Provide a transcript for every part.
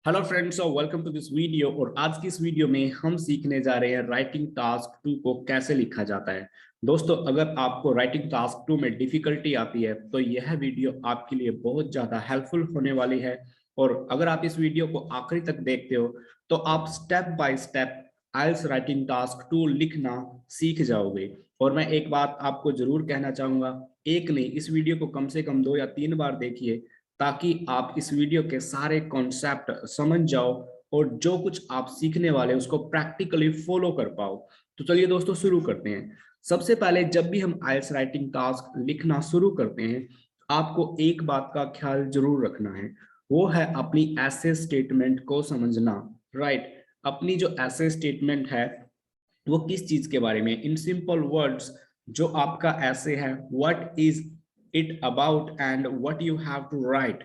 Hello friends और welcome to this video. और आज की इस वीडियो में हम सीखने जा रहे हैं राइटिंग टास्क 2 को कैसे लिखा जाता है। दोस्तों, अगर आपको राइटिंग टास्क 2 में डिफिकल्टी आती है तो यह वीडियो आपके लिए बहुत ज़्यादा हेल्पफुल होने वाली है। और अगर आप इस वीडियो को आखिरी तक देखते हो तो आप step by step IELTS writing task 2 लिखना सीख जाओगे। और मैं एक बात आपको जरूर कहना चाहूँगा, एक नहीं, इस वीडियो को कम से कम 2 या 3 बार देखिए ताकि आप इस वीडियो के सारे कॉन्सेप्ट समझ जाओ और जो कुछ आप सीखने वाले उसको प्रैक्टिकली फॉलो कर पाओ। तो चलिए दोस्तों शुरू करते हैं। सबसे पहले जब भी हम आइल्स राइटिंग टास्क लिखना शुरू करते हैं, आपको एक बात का ख्याल जरूर रखना है, वो है अपनी ऐसे स्टेटमेंट को समझना। राइट, अपनी जो ऐसे स्टेटमेंट है वो किस चीज के बारे में, इन सिंपल वर्ड्स जो आपका ऐसे है, what is it about and what you have to write.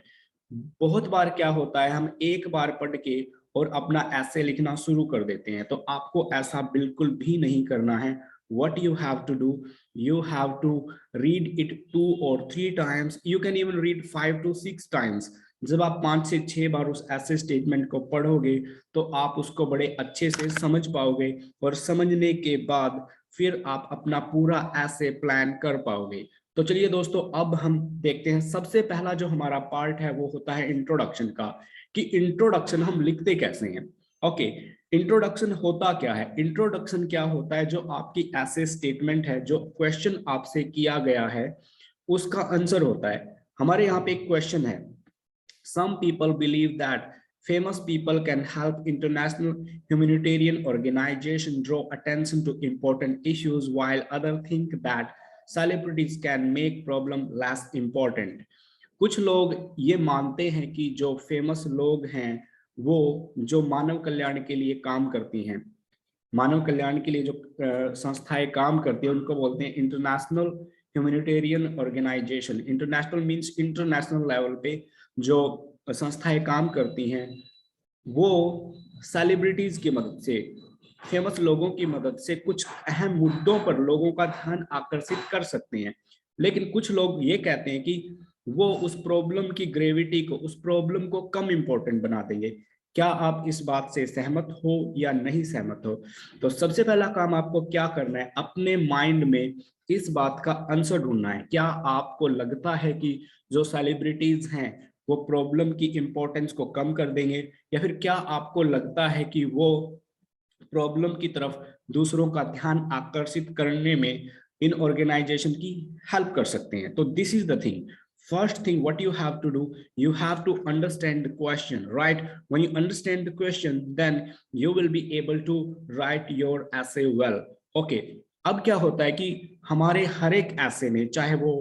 बहुत बार क्या होता है, हम एक बार पढ़ के और अपना ऐसे लिखना शुरू कर देते हैं, तो आपको ऐसा बिल्कुल भी नहीं करना है। what you have to do, you have to read it 2 or 3 times, you can even read 5 to 6 times। जब आप 5 से 6 बार उस ऐसे स्टेटमेंट को पढ़ोगे तो आप उसको बड़े अच्छे से समझ पाओगे और समझने के बाद फिर आप अपना पूरा ऐसे प्लान कर पाओगे। तो चलिए दोस्तों, अब हम देखते हैं सबसे पहला जो हमारा पार्ट है वो होता है इंट्रोडक्शन का, कि इंट्रोडक्शन हम लिखते कैसे हैं। ओके, इंट्रोडक्शन होता क्या है? इंट्रोडक्शन क्या होता है, जो आपकी ऐसे स्टेटमेंट है, जो क्वेश्चन आपसे किया गया है उसका आंसर होता है। हमारे यहाँ पे एक क्वेश्चन है, some people believe that famous people can help international humanitarian organization draw attention to important issues, while others think that celebrities can make problem less important। कुछ लोग ये मानते हैं कि जो फेमस लोग हैं वो जो मानव कल्याण के लिए काम करती हैं, मानव कल्याण के लिए जो संस्थाएं काम करती है उनको बोलते हैं international humanitarian organisation. International means international level पे जो संस्थाएं काम करती हैं वो सेलिब्रिटीज की मदद से, फेमस लोगों की मदद से कुछ अहम मुद्दों पर लोगों का ध्यान आकर्षित कर सकते हैं। लेकिन कुछ लोग ये कहते हैं कि वो उस प्रॉब्लम की ग्रेविटी को, उस प्रॉब्लम को कम इंपॉर्टेंट बना देंगे। क्या आप इस बात से सहमत हो या नहीं सहमत हो? तो सबसे पहला काम आपको क्या करना है, अपने माइंड में इस बात का आंसर ढूंढना है। क्या आपको लगता है कि जो सेलिब्रिटीज हैं वो प्रॉब्लम की इंपॉर्टेंस को कम कर देंगे, या फिर क्या आपको लगता है कि वो प्रॉब्लम की तरफ दूसरों का ध्यान आकर्षित करने में इन ऑर्गेनाइजेशन की हेल्प कर सकते हैं? तो this is the thing. First thing what you have to do, you have to understand the question, right? When you understand the question, then you will be able to write your essay well। Okay, अब क्या होता है कि हमारे हर एक ऐसे में, चाहे वो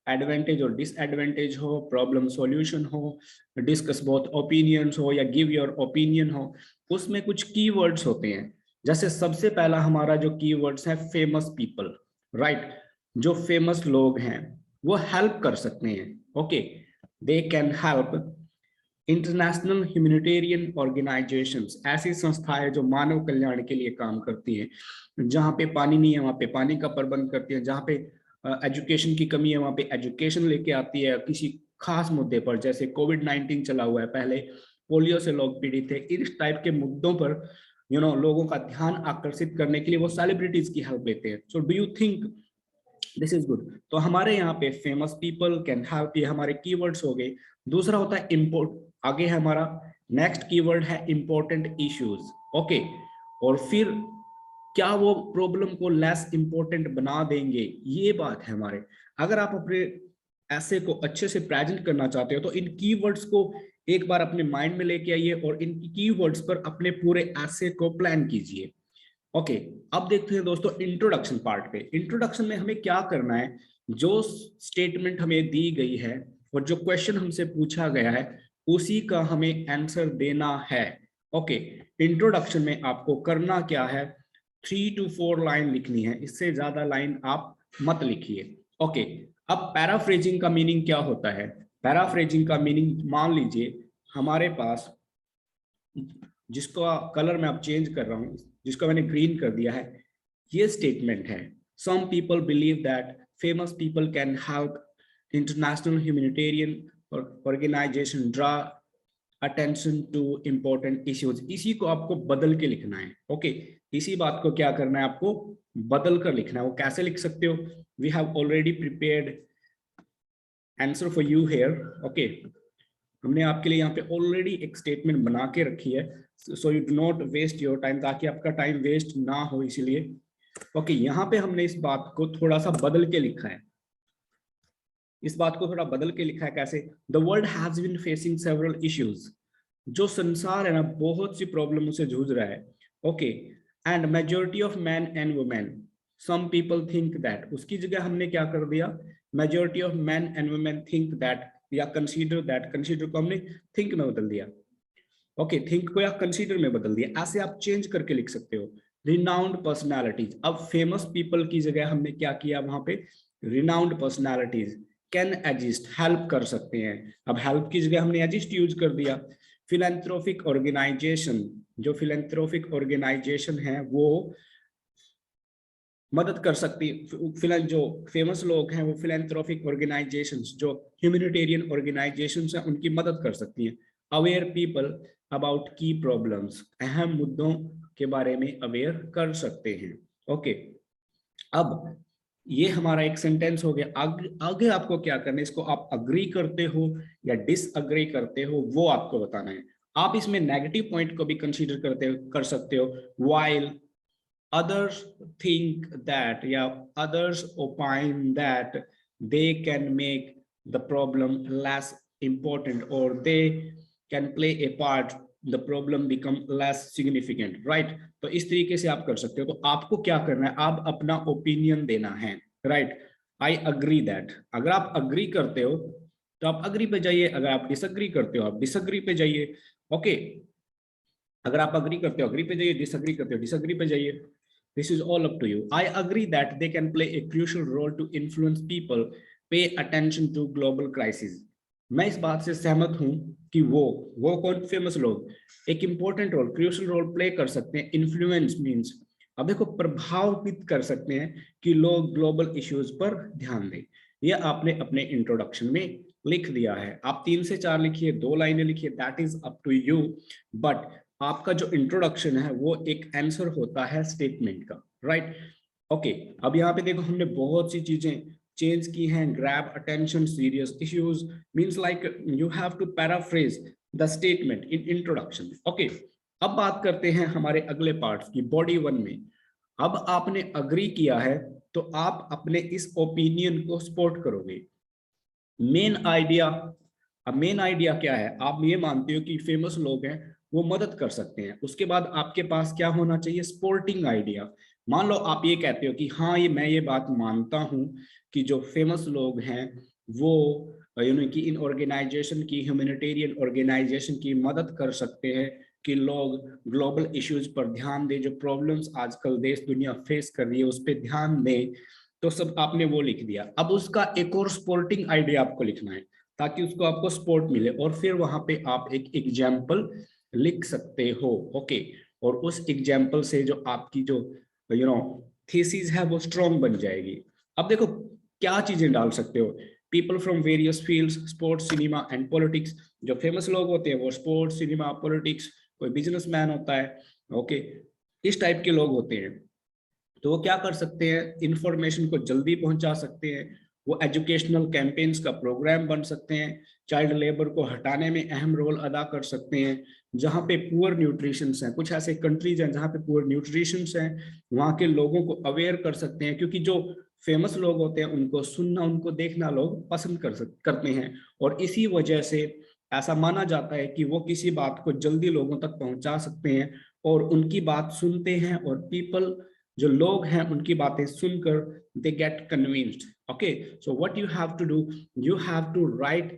एडवांटेज और डिसएडवांटेज हो, प्रॉब्लम सॉल्यूशन हो, डिस्कस बोथ ओपिनियंस हो, या गिव योर ओपिनियन हो, उसमें कुछ कीवर्ड्स होते हैं। जैसे सबसे पहला हमारा जो कीवर्ड्स है फेमस पीपल, राइट? जो फेमस लोग हैं वो हेल्प कर सकते हैं। Okay, they can help international humanitarian organisations, ऐसी संस्थाएं जो मानव कल्याण के लिए काम करती हैं। जहाँ पे पानी नहीं है वहाँ पे पानी का प्रबंध करती है, जहाँ पे एजुकेशन की कमी है वहाँ पे एजुकेशन लेके आती है। किसी खास मुद्दे पर, जैसे कोविड-19 चला हुआ है, पहले पोलियो से लोग पीड़ित थे, इस टाइप के मुद्दों पर लोगों का ध्यान आकर्षित करने के लिए वो सेलिब्रिटीज की हेल्प लेते हैं। So do you think this is good? तो हमारे यहाँ पे फेमस पीपल कैन हेल्प, ये हमारे कीवर्ड्स हो गए। दूसरा होता है इम्पोर्ट, आगे है हमारा नेक्स्ट कीवर्ड है इंपॉर्टेंट इश्यूज। ओके, और फिर क्या वो प्रॉब्लम को लेस इंपॉर्टेंट बना देंगे, ये बात है हमारे। अगर आप अपने ऐसे को अच्छे से प्रेजेंट करना चाहते हो तो इन कीवर्ड्स को एक बार अपने माइंड में लेके आइए और इन कीवर्ड्स पर अपने पूरे ऐसे को प्लान कीजिए। ओके, अब देखते हैं दोस्तों इंट्रोडक्शन पार्ट पे। इंट्रोडक्शन में हमें क्या करना है, जो स्टेटमेंट हमें दी गई है और जो क्वेश्चन हमसे पूछा गया है उसी का हमें आंसर देना है। ओके, इंट्रोडक्शन में आपको करना क्या है, 3 to 4 लाइन लिखनी है, इससे ज्यादा लाइन आप मत लिखिए। ओके, अब पैराफ्रेजिंग का मीनिंग क्या होता है? पैराफ्रेजिंग का मीनिंग, मान लीजिए हमारे पास, जिसको कलर मैं अब चेंज कर रहा हूँ, जिसको मैंने ग्रीन कर दिया है, ये स्टेटमेंट है, some people believe that famous people can help international humanitarian organisation draw attention to important issues, इसी को आपको बदल के लिखना है। ओके, इसी बात को क्या करना है, आपको बदल कर लिखना है। वो कैसे लिख सकते हो, we have already prepared answer for you here. Okay, हमने आपके लिए यहाँ पे ऑलरेडी एक स्टेटमेंट बना के रखी है, so you do not waste your time, ताकि आपका टाइम वेस्ट ना हो, इसीलिए। ओके, यहाँ पे हमने इस बात को थोड़ा सा बदल के लिखा है। इस बात को थोड़ा बदल के लिखा है कैसे, the world has been facing several issues, जो संसार है ना बहुत सी प्रॉब्लमों से जूझ रहा है। Okay, and majority of man and women, some people think that, उसकी जगह हमने क्या कर दिया, majority of man and women think that, या कंसीडर दैट, कंसीडर को हमने थिंक में बदल दिया। ओके, थिंक को या कंसीडर में बदल दिया, ऐसे आप चेंज करके लिख सकते हो। रिनाउंड पर्सनालिटीज, अब फेमस पीपल की जगह हमने क्या किया वहां पे, renowned personalities can ageist, help कर सकते हैं। अब हेल्प की जगह हमने एजिस्ट यूज कर दिया। फिलेंथ्रोपिक ऑर्गेनाइजेशन, जो फिलेंथ्रोपिक ऑर्गेनाइजेशन है वो मदद कर सकती है। जो फेमस लोग हैं वो फिलेंथ्रोपिक ऑर्गेनाइजेशंस, जो ह्यूमैनिटेरियन ऑर्गेनाइजेशंस हैं, उनकी मदद कर सकती हैं। अवेयर पीपल अबाउट की प्रॉब्लम्स, अहम मुद्दों के बारे में अवेयर कर सकते हैं। ओके, अब ये हमारा एक सेंटेंस हो गया। आगे आपको क्या करना है, इसको आप अग्री करते हो या डिसअग्री करते हो, वो आपको बताना है। आप इसमें नेगेटिव पॉइंट को भी कंसीडर कर सकते हो। While others think that, yeah, others opine that they can make the problem less important, or they can play a part, the problem become less significant, right? तो इस तरीके से आप कर सकते हो। तो आपको क्या करना है, आप अपना ओपिनियन देना है, राइट? आई अग्री दैट, अगर आप अग्री करते हो तो आप अग्री पे जाइए, अगर आप डिसअग्री करते हो आप डिसअग्री पे जाइए। ओके, अगर आप अग्री करते हो अग्री पे जाइए, डिसअग्री करते हो डिसअग्री पे जाइए। This is all up to you. I agree that they can play a crucial role to influence people, pay attention to global crises. मैं इस बात से सहमत हूं कि वो कौन, फेमस लोग एक important role, crucial role play कर सकते हैं। इन्फ्लुएंस मींस, अब देखो, प्रभावित कर सकते हैं कि लोग ग्लोबल इश्यूज पर ध्यान दें। ये आपने अपने इंट्रोडक्शन में लिख दिया है। आप 3 से 4 लिखिए, 2 लाइनें लिखिए, that is up to you. But आपका जो इंट्रोडक्शन है वो एक आंसर होता है स्टेटमेंट का, राइट? ओके, अब यहाँ पे देखो हमने बहुत सी चीजें चेंज की हैं। Grab attention, serious issues means like you have to paraphrase the statement in introduction. Okay, अब बात करते हैं हमारे अगले पार्ट्स की, बॉडी 1 में। अब आपने अग्री किया है तो आप अपने इस ओपिनियन को सपोर्ट करोगे। मेन आइडिया, अब मेन आइडिया क्या है, आप ये मानते हो कि फेमस लोग हैं वो मदद कर सकते हैं। उसके बाद आपके पास क्या होना चाहिए, स्पोर्टिंग आइडिया। मान लो आप ये कहते हो कि हाँ, मैं ये बात मानता हूँ कि जो फेमस लोग हैं वो कि इन ऑर्गेनाइजेशन की, ह्यूमैनिटेरियन ऑर्गेनाइजेशन की मदद कर सकते हैं कि लोग ग्लोबल इश्यूज पर ध्यान दें, जो प्रॉब्लम्स आजकल देश दुनिया फेस कर रही है उस पर ध्यान दें। तो सब आपने वो लिख दिया। अब उसका एक और स्पोर्टिंग आइडिया आपको लिखना है ताकि उसको आपको सपोर्ट मिले, और फिर वहां पे आप एक एग्जाम्पल लिख सकते हो। ओके, और उस एग्जाम्पल से जो आपकी जो थीसिस है वो स्ट्रॉन्ग बन जाएगी। अब देखो क्या चीजें डाल सकते हो, people from various fields, sports, cinema and politics. जो फेमस लोग होते हैं वो स्पोर्ट्स, सिनेमा, पॉलिटिक्स, कोई बिजनेसमैन होता है, ओके, इस टाइप के लोग होते हैं। तो वो क्या कर सकते हैं, इंफॉर्मेशन को जल्दी पहुंचा सकते हैं। वो एजुकेशनल कैंपेन्स का प्रोग्राम बन सकते हैं, चाइल्ड लेबर को हटाने में अहम रोल अदा कर सकते हैं। जहाँ पे पुअर न्यूट्रिशन है, कुछ ऐसे कंट्रीज हैं जहाँ पे पुअर न्यूट्रिशन है, वहाँ के लोगों को अवेयर कर सकते हैं। क्योंकि जो फेमस लोग होते हैं उनको सुनना, उनको देखना लोग पसंद करते हैं, और इसी वजह से ऐसा माना जाता है कि वो किसी बात को जल्दी लोगों तक पहुंचा सकते हैं, और उनकी बात सुनते हैं, और पीपल, जो लोग हैं, उनकी बातें सुनकर they get convinced. Okay, so what you have to do, you have to write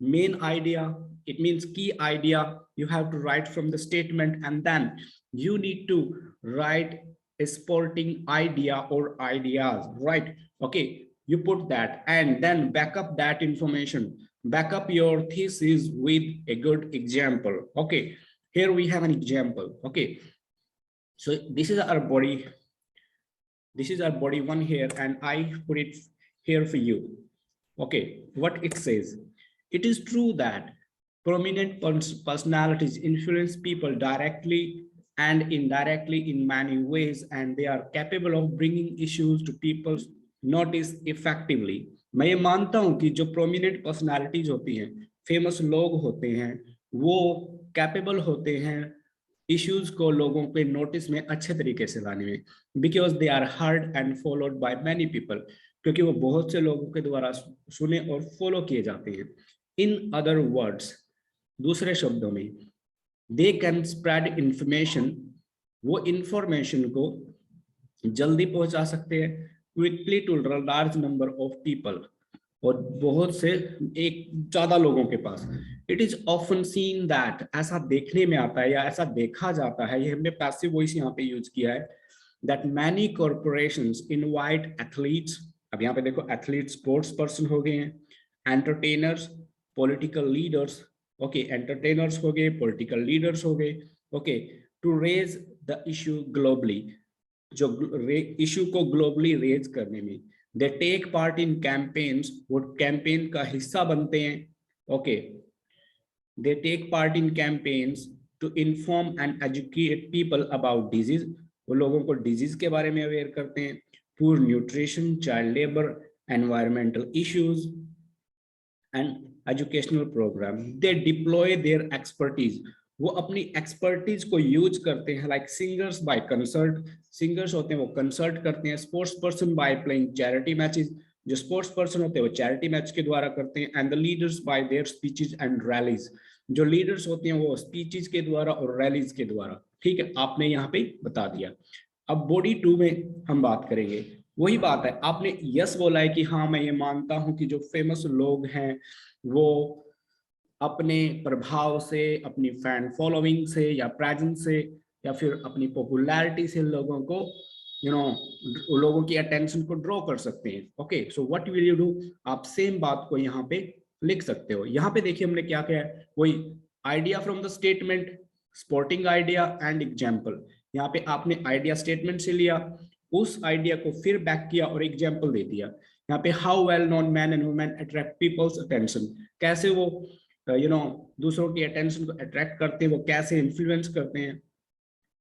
main idea, it means key idea, you have to write from the statement, and then you need to write a supporting idea or ideas, right? Okay, you put that and then back up that information, back up your thesis with a good example. Okay, here we have an example. Okay, so this is our body, this is our body 1 here, and I put it here for you. Okay, what it says, it is true that Prominent personalities influence people directly and indirectly in many ways, and they are capable of bringing issues to people's notice effectively. मैं ये मानता हूं कि जो prominent personalities होती हैं, famous लोग होते हैं, वो कैपेबल होते हैं इश्यूज को लोगों के नोटिस में अच्छे तरीके से लाने में, because they are heard and followed by many people, क्योंकि वो बहुत से लोगों के द्वारा सुने और फॉलो किए जाते हैं. इन अदर वर्ड्स, दूसरे शब्दों में, दे कैन स्प्रेड इंफॉर्मेशन, वो इंफॉर्मेशन को जल्दी पहुंचा सकते हैं, quickly to large number of people, और बहुत से एक ज्यादा लोगों के पास. It is often seen that, ऐसा देखने में आता है या ऐसा देखा जाता है, ये हमने पैसिव वॉइस यहाँ पे यूज किया है, that many corporations invite athletes, अब यहाँ पे देखो एथलीट स्पोर्ट्स पर्सन हो गए हैं, entertainers, political leaders, okay, entertainers हो गए, पॉलिटिकल लीडर्स हो गए, okay, to raise the issue globally, जो इशू को ग्लोबली रेज करने में. They take part in campaigns, वो कैंपेन का हिस्सा बनते हैं, okay. They take part in campaigns to inform and educate people about disease, वो लोगों को डिजीज के बारे में अवेयर करते हैं, poor nutrition, child labour, environmental issues and educational programme. They deploy their expertise, वो अपनी एक्सपर्टीज को यूज करते हैं, like singers by concert, singers होते हैं वो कंसर्ट करते हैं, sports person by playing charity matches, जो स्पोर्ट्स पर्सन होते हैं वो चैरिटी मैच के द्वारा करते हैं, and the leaders by their speeches and rallies, जो लीडर्स होते हैं वो स्पीचेस के द्वारा और रैलीज के द्वारा. ठीक है, आपने यहाँ पे बता दिया. अब बॉडी 2 में हम बात करेंगे, वही बात है, आपने यस बोला है कि हाँ मैं ये मानता हूं कि जो फेमस लोग हैं वो अपने प्रभाव से, अपनी फैन फॉलोइंग से या प्रेजेंस से या फिर अपनी पॉपुलैरिटी से लोगों को लोगों की अटेंशन को ड्रॉ कर सकते हैं. Okay, so what will you do, आप सेम बात को यहाँ पे लिख सकते हो. यहाँ पे देखिए हमने क्या किया है, वही idea from the statement, sporting idea and example. यहाँ पे आपने आइडिया स्टेटमेंट से लिया, उस आइडिया को फिर बैक किया और एग्जाम्पल दे दिया. यहाँ पे how well known man and women attract people's attention, कैसे वो दूसरों की अटेंशन को अट्रैक्ट करते हैं, वो कैसे इन्फ्लुएंस करते हैं,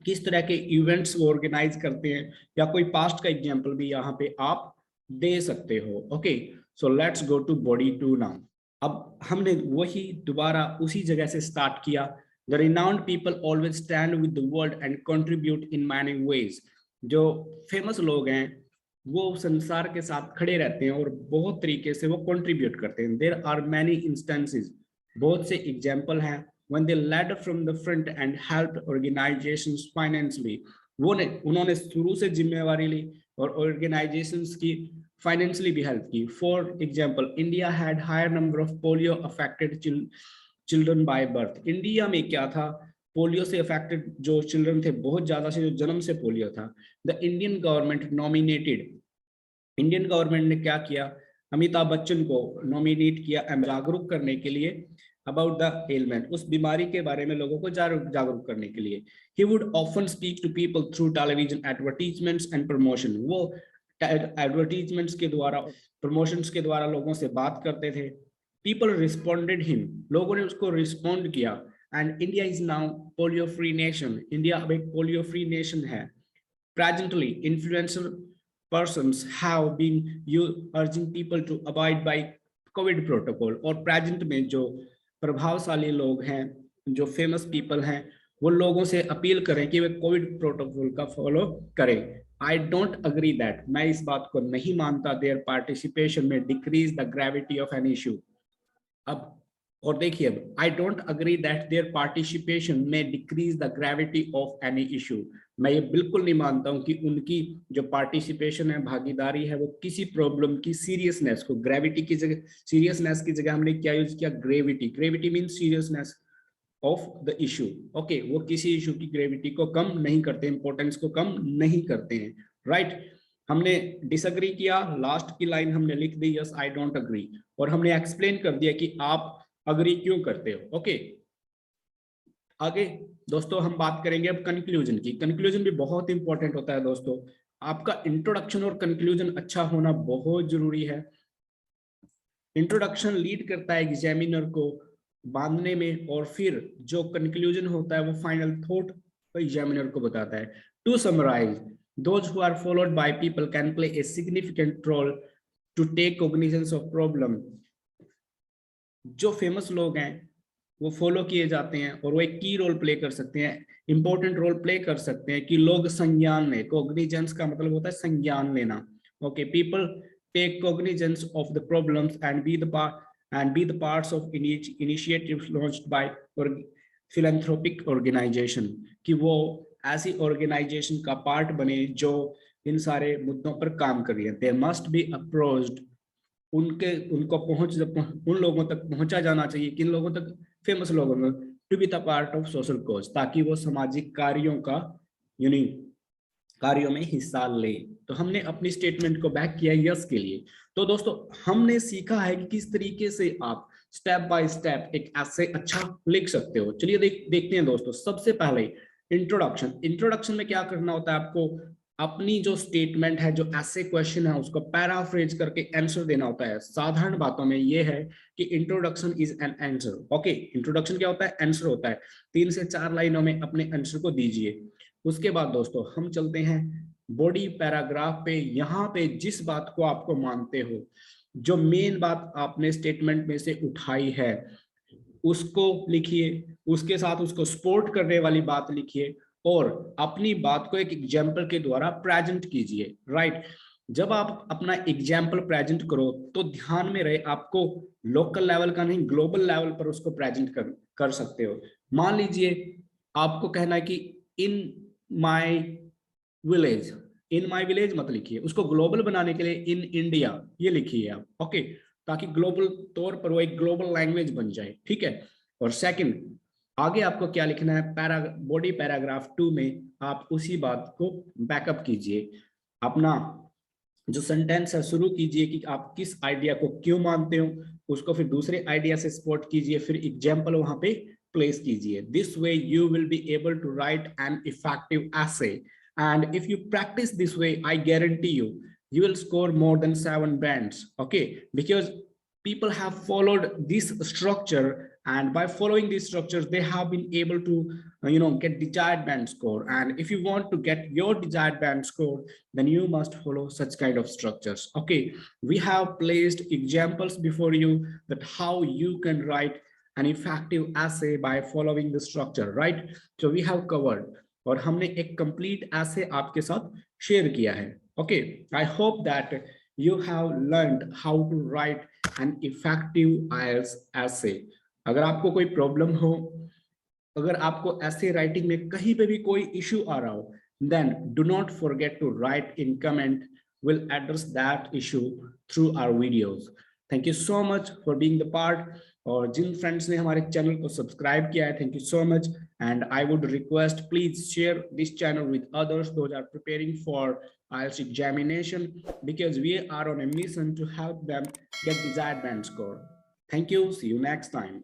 किस तरह के इवेंट्स वो ऑर्गेनाइज करते हैं, या कोई पास्ट का एग्जांपल भी यहाँ पे आप दे सकते हो. Okay, so let's go to body 2 now. अब हमने वही दोबारा उसी जगह से स्टार्ट किया. The renowned people always stand with the world and contribute in many ways, जो फेमस लोग हैं वो संसार के साथ खड़े रहते हैं और बहुत तरीके से वो कंट्रीब्यूट करते हैं. देयर आर मैनी इंस्टेंसेस, बहुत से एग्जाम्पल हैं, when they led from the front and helped organizations financially, उन्होंने शुरू से जिम्मेवारी ली और ऑर्गेनाइजेशंस की फाइनेंशियली भी हेल्प की. For example, India had higher number of polio affected children by birth. India में क्या था, पोलियो से अफेक्टेड जो चिल्ड्रन थे बहुत ज्यादा से, जो जन्म से पोलियो था. The Indian government nominated, Indian government ने क्या किया, अमिताभ बच्चन को नॉमिनेट किया जागरूक करने के लिए अबाउट द एलिमेंट, उस बीमारी के बारे में लोगों को जागरूक करने के लिए. He would often speak to people through television advertisements and promotion, वो एडवर्टीजमेंट्स के द्वारा, प्रमोशंस के द्वारा लोगों से बात करते थे. पीपल रिस्पॉन्डेड हिम, लोगों ने उसको रिस्पॉन्ड किया. And India is now polio free nation, India अब एक पोलियो फ्री नेशन है. Presently influencer persons have been urging people to abide by COVID protocol, और प्रेजेंट में जो प्रभावशाली लोग हैं, जो फेमस पीपल हैं, वो लोगों से अपील करें कि वे कोविड प्रोटोकॉल का फॉलो करें. आई डोंट अग्री दैट, मैं इस बात को नहीं मानता. Their participation may decrease the gravity of an issue. अब और देखिए, I don't agree that their participation may decrease the gravity of any issue. मैं ये बिल्कुल नहीं मानता हूं कि उनकी जो पार्टिसिपेशन है, भागीदारी है, वो किसी प्रॉब्लम की सीरियसनेस को, ग्रेविटी की जगह, सीरियसनेस की जगह हमने क्या यूज किया, gravity. Gravity means seriousness of the issue. Okay, वो किसी इशू की ग्रेविटी को कम नहीं करते, इंपॉर्टेंस को कम नहीं करते हैं. राइट, हमने डिसएग्री किया, लास्ट की लाइन हमने लिख दी यस आई डोंट अग्री, और हमने एक्सप्लेन कर दिया कि आप अग्री क्यों करते हो. ओके, आगे दोस्तों हम बात करेंगे अब कंक्लूजन की. कंक्लूजन भी बहुत इंपॉर्टेंट होता है दोस्तों. आपका इंट्रोडक्शन और कंक्लूजन अच्छा होना बहुत जरूरी है. इंट्रोडक्शन लीड करता है एग्जामिनर को बांधने में, और फिर जो कंक्लूजन होता है वो फाइनल थॉट एग्जामिनर को बताता है। To summarise, those who are followed by people can play a significant role to take cognizance of problem। जो फेमस लोग हैं वो फॉलो किए जाते हैं और वो एक की रोल प्ले कर सकते हैं, इंपॉर्टेंट रोल प्ले कर सकते हैं कि लोग संज्ञान लें। कॉग्निजेंस का मतलब होता है संज्ञान लेना। Okay, people take cognizance of the problems and be the parts of initiatives launched by philanthropic organisation, कि वो ऐसी ऑर्गेनाइजेशन का पार्ट बने जो इन सारे मुद्दों पर काम कर रही है। दे मस्ट बी अप्रोच्ड, उनको उन लोगों तक पहुंचा जाना चाहिए, किन लोगों तक, फेमस लोगों तक, to be the part of social cause, ताकि वो सामाजिक कार्यों का कार्यों में हिस्सा ले। तो हमने अपनी स्टेटमेंट को बैक किया यस के लिए। तो दोस्तों हमने सीखा है कि किस तरीके से आप स्टेप बाय स्टेप एक ऐसे अच्छा लिख सकते हो। चलिए देखते हैं दोस्तों। सबसे पहले इंट्रोडक्शन में क्या करना होता है आपको, अपनी जो स्टेटमेंट है, जो ऐसे क्वेश्चन है, उसको पैराफ्रेज करके आंसर देना होता है। साधारण बातों में यह है कि introduction is an answer. Okay, introduction क्या होता है, आंसर होता है। 3 से 4 लाइनों में अपने आंसर को दीजिए। उसके बाद दोस्तों हम चलते हैं बॉडी पैराग्राफ पे। यहाँ पे जिस बात को आपको मानते हो, जो मेन बात आपने स्टेटमेंट में से उठाई है, उसको लिखिए, उसके साथ उसको सपोर्ट करने वाली बात लिखिए, और अपनी बात को एक एग्जाम्पल के द्वारा प्रेजेंट कीजिए। राइट, जब आप अपना एग्जाम्पल प्रेजेंट करो तो ध्यान में रहे आपको लोकल लेवल का नहीं, ग्लोबल लेवल पर उसको प्रेजेंट कर सकते हो। मान लीजिए आपको कहना है कि इन my village, in my village मत लिखिए, उसको ग्लोबल बनाने के लिए इन इंडिया ये लिखिए आप। ओके, ताकि ग्लोबल तौर पर वो एक ग्लोबल लैंग्वेज बन जाए। ठीक है। और सेकंड, आगे आपको क्या लिखना है, बॉडी पैराग्राफ 2 में आप उसी बात को बैकअप कीजिए। अपना जो सेंटेंस है शुरू कीजिए कि आप किस आइडिया को क्यों मानते हो, उसको फिर दूसरे आइडिया से सपोर्ट कीजिए, फिर एग्जाम्पल वहां पे प्लेस कीजिए। This way you will be able to write an effective essay, and if you practice this way, I guarantee you will score more than 7 bands. Okay, because people have followed this structure, and by following these structures they have been able to get desired band score. And if you want to get your desired band score, then you must follow such kind of structures. Okay, we have placed examples before you that how you can write an effective essay by following the structure, right? So we have covered, और हमने एक complete ऐसे आपके साथ share किया है। Okay, I hope that you have learned how to write an effective IELTS essay. अगर आपको कोई प्रॉब्लम हो, अगर आपको ऐसे राइटिंग में कहीं पे भी कोई इश्यू आ रहा हो, then do not forget to write in comment. We'll address that issue through our videos. Thank you so much for being the part. और जिन फ्रेंड्स ने हमारे चैनल को सब्सक्राइब किया है, thank you so much. And I would request please share this channel with others those are preparing for IELTS examination, because we are on a mission to help them get desired band score. Thank you. See you next time.